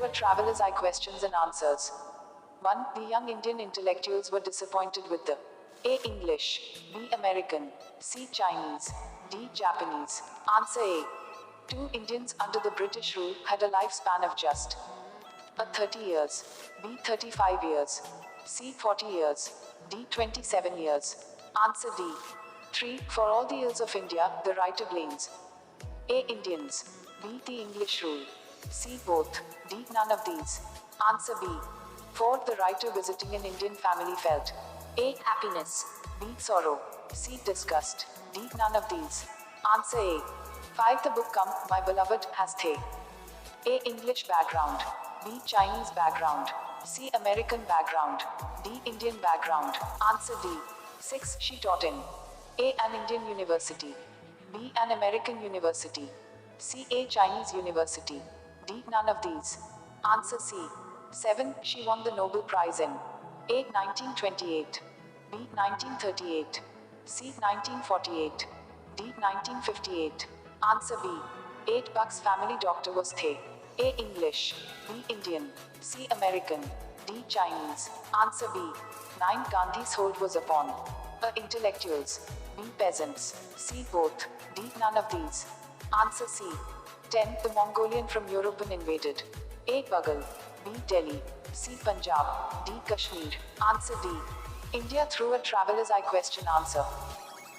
a traveler's eye, questions and answers. 1. The young Indian intellectuals were disappointed with the A. English, B. American, C. Chinese, D. Japanese. Answer A. 2. Indians under the British rule had a lifespan of just A. 30 years, B. 35 years, C. 40 years, D. 27 years. Answer D. 3. For all the ills of India, the writer blames A. Indians, B. The English rule, C. Both, D. None of these. Answer B. 4. The writer visiting an Indian family felt A. Happiness, B. Sorrow, C. Disgust, D. None of these. Answer A. 5. The book Come, My Beloved has the A. English background, B. Chinese background, C. American background, D. Indian background. Answer D. 6. She taught in A. An Indian university, B. An American university, C. A. Chinese university, D. None of these. Answer C. 7. She won the Nobel Prize in A. 1928, B. 1938, C. 1948, D. 1958. Answer B. 8. Buck's family doctor was the A. English, B. Indian, C. American, D. Chinese. Answer B. 9. Gandhi's hold was upon A. Intellectuals, B. Peasants, C. Both, D. None of these. Answer C. 10. The Mongolian from Europe invaded A. Mughal, B. Delhi, C. Punjab, D. Kashmir. Answer D. India through a traveler's eye, question answer.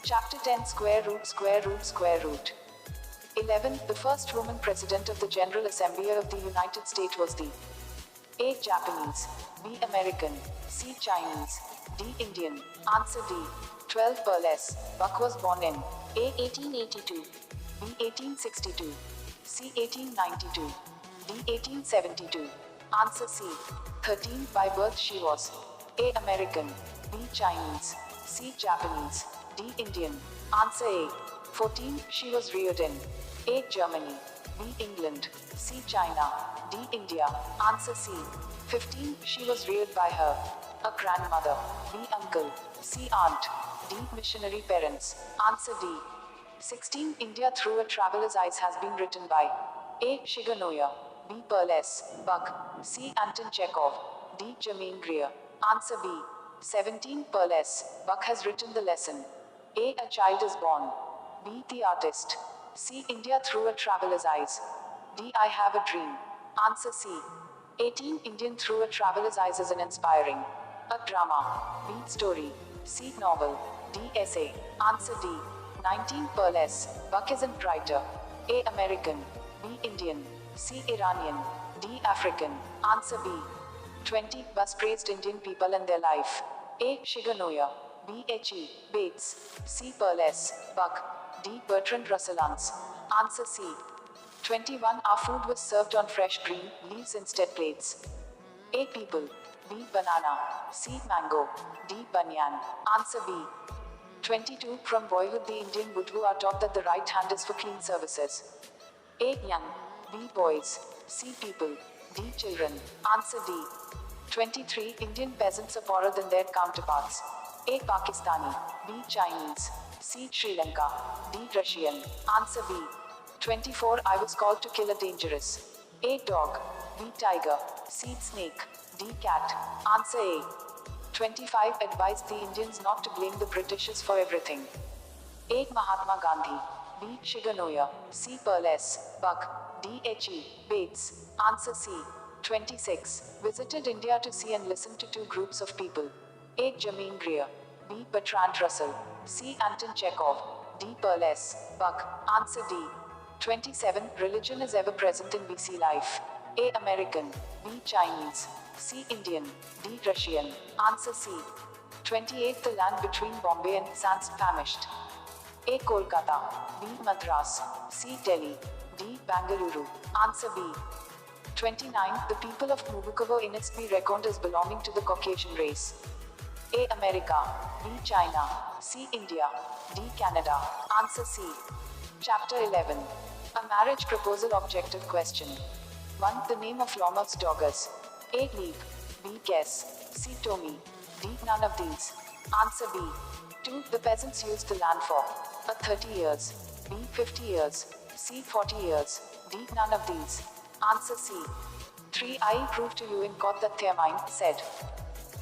Chapter 10. Square root, square root, square root. 11. The first woman president of the General Assembly of the United States was the A. Japanese, B. American, C. Chinese, D. Indian. Answer D. 12. Burles Buck was born in A. 1882, B. 1862, C. 1892, D. 1872. Answer C. 13. By birth she was A. American, B. Chinese, C. Japanese, D. Indian. Answer A. 14. She was reared in A. Germany, B. England, C. China, D. India. Answer C. 15. She was reared by her A. grandmother, B. uncle, C. aunt, D. missionary parents. Answer D. 16. India through a traveler's eyes has been written by A. Shiganoya, B. Burles Buck, C. Anton Chekhov, D. Germaine Greer. Answer B. 17. Burles Buck has written the lesson A. A child is born, B. The artist, C. India through a traveler's eyes, D. I have a dream. Answer C. 18. Indian through a traveler's eyes is an inspiring A. drama, B. story, C. novel, D. essay. Answer D. 19. Burles Buck is a writer A. American, B. Indian, C. Iranian, D. African. Answer B. 20. Bus praised Indian people and their life A. Shiganoya, B. H.E. Bates, C. Burles Buck, D. Bertrand Russell. Answer C. 21. Our food was served on fresh green leaves instead plates A. People, B. Banana, C. Mango, D. Banyan. Answer B. 22. From boyhood the Indian Budhu are taught that the right hand is for clean services A. Young, B. Boys, C. People, D. Children. Answer D. 23. Indian peasants are poorer than their counterparts A. Pakistani, B. Chinese, C. Sri Lanka, D. Russian. Answer B. 24. I was called to kill a dangerous A. Dog, B. Tiger, C. Snake, D. Cat. Answer A. 25. Advised the Indians not to blame the Britishers for everything A. Mahatma Gandhi, B. Shiganoya, C. Burles Buck, D. H.E. Bates. Answer C. 26. Visited India to see and listen to two groups of people A. Germaine Greer, B. Bertrand Russell, C. Anton Chekhov, D. Burles Buck. Answer D. 27. Religion is ever present in BC life A. American, B. Chinese, C. Indian, D. Russian. Answer C. 28. The land between Bombay and Sans famished A. Kolkata, B. Madras, C. Delhi, D. Bangalore. Answer B. 29. The people of Mubukavo in its be reckoned as belonging to the Caucasian race A. America, B. China, C. India, D. Canada. Answer C. Chapter 11. A marriage proposal objective question. 1. The name of Lomov's daughters A. Leave, B. Guess, C. Tommy, D. None of these. Answer B. 2. The peasants used the land for A. 30 years, B. 50 years, C. 40 years, D. None of these. Answer C. 3. I prove to you in court that Thiamine said.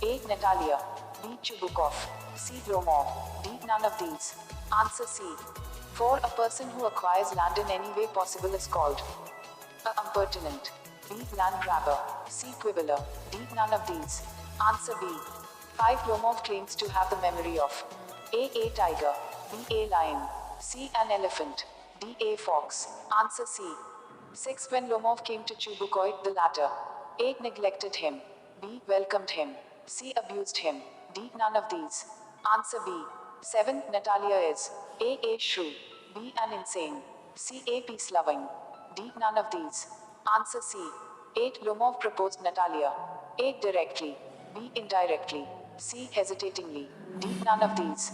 A. Natalia. B. Chubukov. C. Lomov. D. None of these. Answer C. 4. A person who acquires land in any way possible is called A. Impertinent. B. Land grabber. C. Quibbler. D. None of these. Answer B. 5. Lomov claims to have the memory of A. A tiger. B. A lion. C. An elephant. D. A fox. Answer C. 6. When Lomov came to Chubukov, the latter A. neglected him. B. welcomed him. C. abused him. D. None of these. Answer B. 7. Natalia is A. A shrew. B. an insane. C. A peace-loving. D. None of these. Answer C. 8. Lomov proposed Natalia. A. directly. B. indirectly. C. hesitatingly. D. None of these.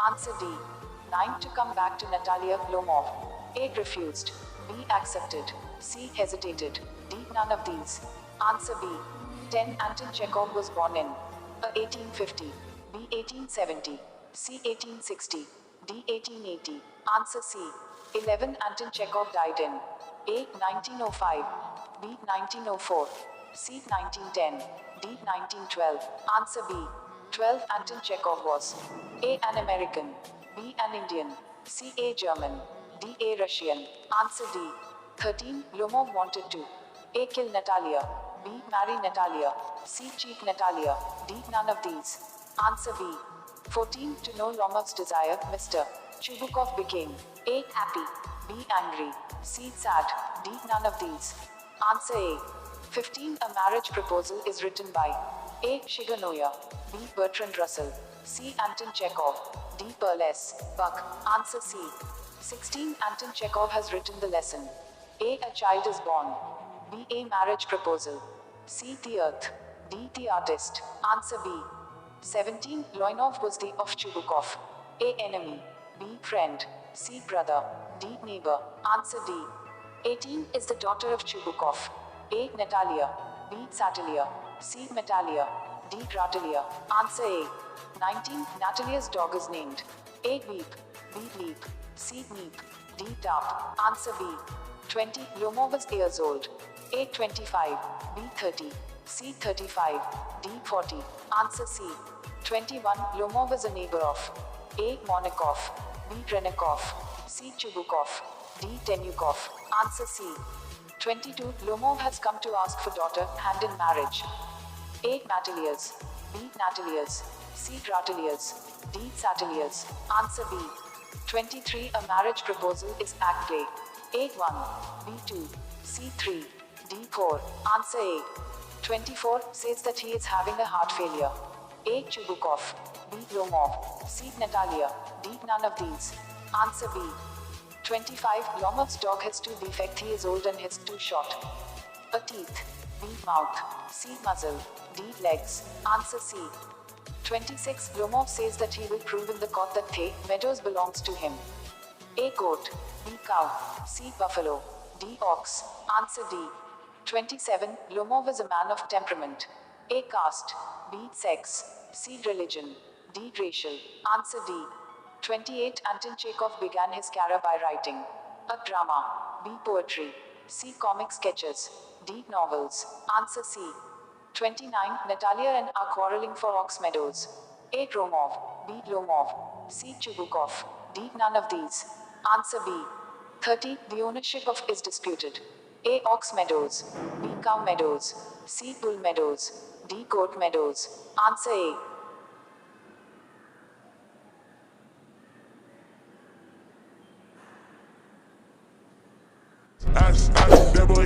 Answer D. 9. To come back to Natalia, Lomov A. refused. B. accepted. C. hesitated. D. None of these. Answer B. 10. Anton Chekhov was born in A. 1850. B. 1870. C. 1860. D. 1880. Answer C. 11. Anton Chekhov died in A. 1905. B. 1904. C. 1910. D. 1912. Answer B. 12. Anton Chekhov was A. an American. B. an Indian. C. A German. D. A Russian. Answer D. 13. Lomov wanted to A. kill Natalia. B. marry Natalia. C. cheat Natalia. D. none of these. Answer B. 14. To know Lomov's desire, Mr. Chubukov became A. happy. B. angry. C. sad. D. none of these. Answer A. 15. A marriage proposal is written by A. Shiganoya. B. Bertrand Russell. C. Anton Chekhov. D. Perles Buck. Answer C. 16. Anton Chekhov has written the lesson. A. A child is born. B. A marriage proposal. C. The earth. D. The artist. Answer B. 17. Loinov was the of Chubukov. A. enemy. B. friend. C. brother. D. neighbor. Answer D. 18. Is the daughter of Chubukov. A. Natalia. B. Satalia. C. Metalia. D. Gratalia. Answer A. 19. Natalia's dog is named A. Beep. B. Bleep. C. Meep. D. Tarp. Answer B. 20. Lomov was years old. A. 25. B. 30. C. 35. D. 40. Answer C. 21. Lomov is a neighbor of A. Monikov. B. Grenikov. C. Chubukov. D. Tenyukov. Answer C. 22. Lomov has come to ask for daughter hand in marriage. A. Natalia's. B. Natalia's. C. Gratalia's. D. Satalia's. Answer B. 23. A marriage proposal is act play. A. 1. B. 2. C. 3. D. 4. Answer A. 24. Says that he is having a heart failure. A. Chubukov. B. Lomov. C. Natalia. D. None of these. Answer B. 25. Lomov's dog has 2 defects. He is old and has 2 short. A. teeth. B. mouth. C. muzzle. D. legs. Answer C. 26. Lomov says that he will prove in the court that The Meadows belongs to him. A. goat. B. cow. C. buffalo. D. ox. Answer D. 27. Lomov is a man of temperament. A. caste. B. sex. C. religion. D. racial. Answer D. 28. Anton Chekhov began his career by writing A. drama. B. poetry. C. comic sketches. D. novels. Answer C. 29. Natalia and are quarreling for Ox Meadows. A. Gromov. B. Lomov. C. Chubukov. D. none of these. Answer B. 30. The ownership of is disputed. A. Ox Meadows. B. Cow Meadows. C. Bull Meadows. D. Goat Meadows. Answer A. That boy,